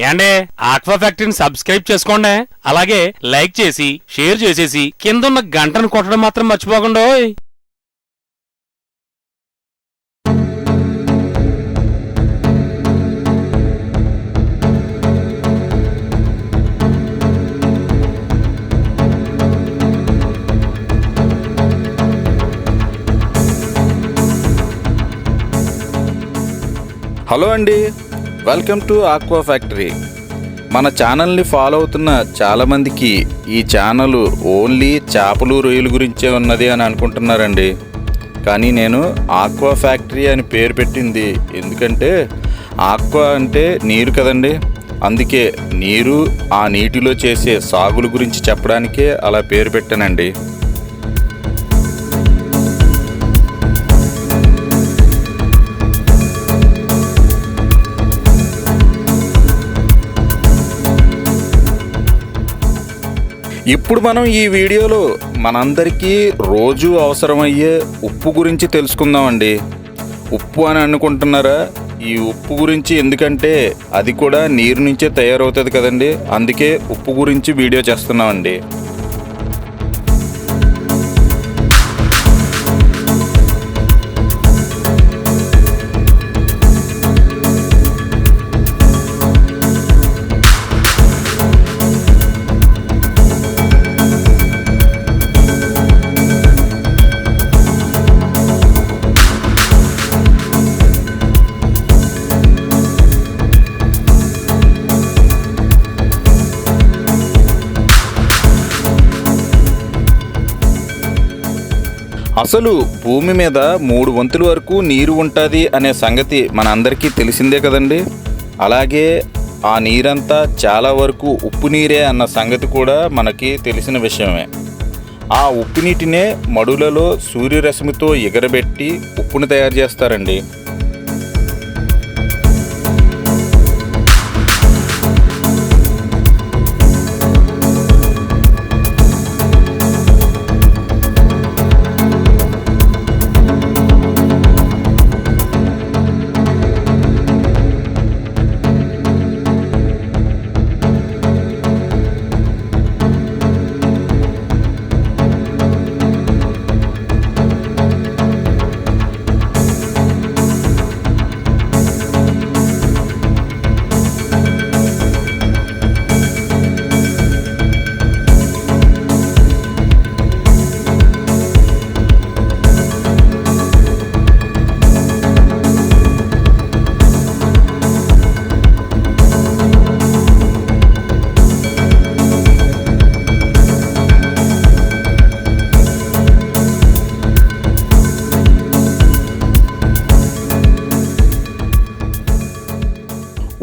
ఏండే aqua ఫ్యాక్టరీని subscribe చేసుకోండి, అలాగే లైక్ చేసి షేర్ చేసేసి కిందున్న గంటను కొట్టడం మాత్రం మర్చిపోకుండా. హలో అండి, వెల్కమ్ టు ఆక్వా ఫ్యాక్టరీ. మన ఛానల్ని ఫాలో అవుతున్న చాలామందికి ఈ ఛానల్ ఓన్లీ చేపలు రొయ్యల గురించే ఉన్నది అని అనుకుంటున్నారండి. కానీ నేను ఆక్వా ఫ్యాక్టరీ అని పేరు పెట్టింది ఎందుకంటే ఆక్వా అంటే నీరు కదండి. అందుకే నీరు, ఆ నీటిలో చేసే సాగుల గురించి చెప్పడానికే అలా పేరు పెట్టానండి. ఇప్పుడు మనం ఈ వీడియోలో మనందరికీ రోజు అవసరమయ్యే ఉప్పు గురించి తెలుసుకుందామండి. ఉప్పు అని అనుకుంటున్నారా? ఈ ఉప్పు గురించి ఎందుకంటే అది కూడా నీరు నుంచే తయారవుతుంది కదండి. అందుకే ఉప్పు గురించి వీడియో చేస్తున్నామండి. అసలు భూమి మీద 3 వంతుల వరకు నీరు ఉంటుంది అనే సంగతి మనందరికీ తెలిసిందే కదండి. అలాగే ఆ నీరంతా చాలా వరకు ఉప్పు నీరే అన్న సంగతి కూడా మనకి తెలిసిన విషయమే. ఆ ఉప్పు నీటినే మడులలో సూర్యరశ్మితో ఎగరబెట్టి ఉప్పుని తయారు చేస్తారండి.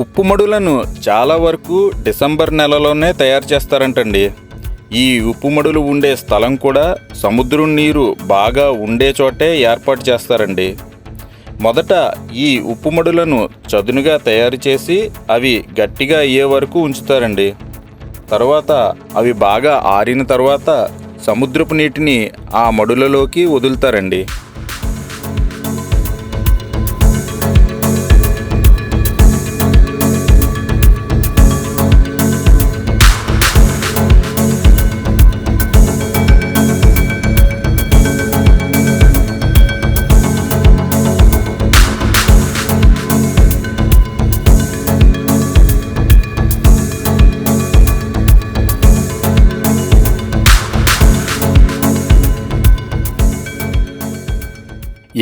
ఉప్పు మడులను చాలా వరకు డిసెంబర్ నెలలోనే తయారు చేస్తారంటండి. ఈ ఉప్పు మడులు ఉండే స్థలం కూడా సముద్రం నీరు బాగా ఉండే చోటే ఏర్పాటు చేస్తారండి. మొదట ఈ ఉప్పు మడులను చదునుగా తయారు చేసి అవి గట్టిగా అయ్యే వరకు ఉంచుతారండి. తర్వాత అవి బాగా ఆరిన తర్వాత సముద్రపు నీటిని ఆ మడులలోకి వదులుతారండి.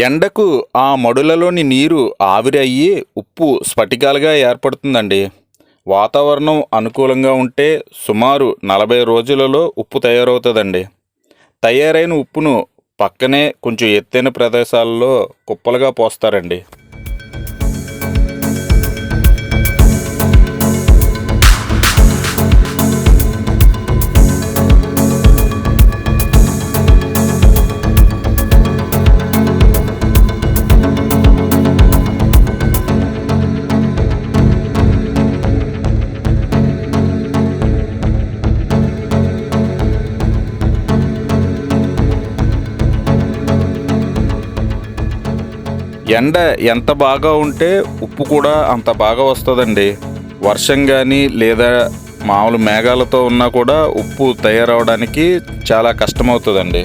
ఎండకు ఆ మడులలోని నీరు ఆవిరి అయ్యి ఉప్పు స్ఫటికాలుగా ఏర్పడుతుందండి. వాతావరణం అనుకూలంగా ఉంటే సుమారు 40 రోజులలో ఉప్పు తయారవుతుందండి. తయారైన ఉప్పును పక్కనే కొంచెం ఎత్తైన ప్రదేశాల్లో కుప్పలుగా పోస్తారండి. ఎండ ఎంత బాగా ఉంటే ఉప్పు కూడా అంత బాగా వస్తుందండి. వర్షం కానీ లేదా మామూలు మేఘాలతో ఉన్నా కూడా ఉప్పు తయారవడానికి చాలా కష్టమవుతుందండి.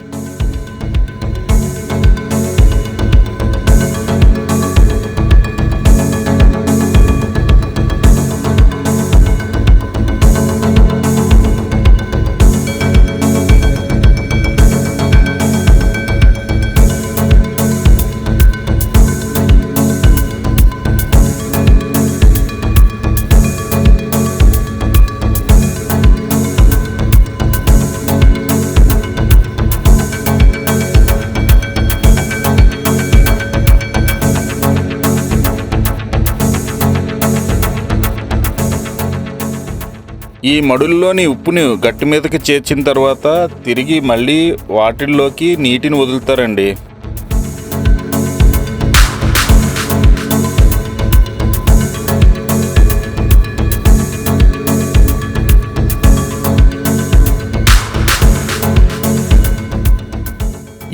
ఈ మడుల్లోని ఉప్పుని గట్టి మీదకి చేర్చిన తర్వాత తిరిగి మళ్ళీ వాటిల్లోకి నీటిని వదులుతారండి.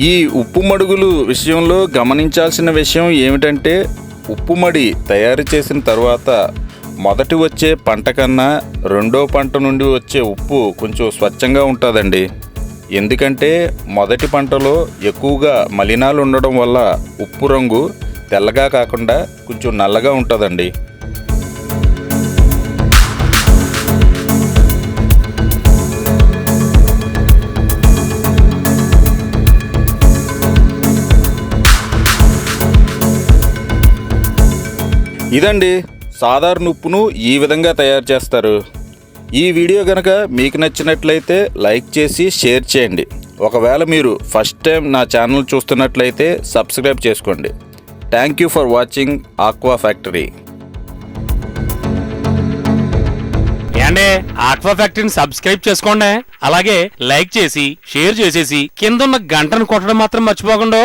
ఈ ఉప్పు మడుగులు విషయంలో గమనించాల్సిన విషయం ఏమిటంటే, ఉప్పు మడి తయారు చేసిన తర్వాత మొదటి వచ్చే పంట కన్నా రెండో పంట నుండి వచ్చే ఉప్పు కొంచెం స్వచ్ఛంగా ఉంటుందండి. ఎందుకంటే మొదటి పంటలో ఎక్కువగా మలినాలు ఉండడం వల్ల ఉప్పు రంగు తెల్లగా కాకుండా కొంచెం నల్లగా ఉంటుందండి. ఇదండి సాధారణ ఉప్పును ఈ విధంగా తయారు చేస్తారు. ఈ వీడియో కనుక మీకు నచ్చినట్లయితే లైక్ చేసి షేర్ చేయండి. ఒకవేళ మీరు ఫస్ట్ టైం నా ఛానల్ చూస్తున్నట్లయితే సబ్స్క్రైబ్ చేసుకోండి. Thank you for watching aqua factory. ఏండే ఆక్వా ఫ్యాక్టరీని సబ్స్క్రైబ్ చేసుకోండి. అలాగే లైక్ చేసి షేర్ చేసేసి కింద ఉన్న గంటను కొట్టడం మాత్రం మర్చిపోకండి.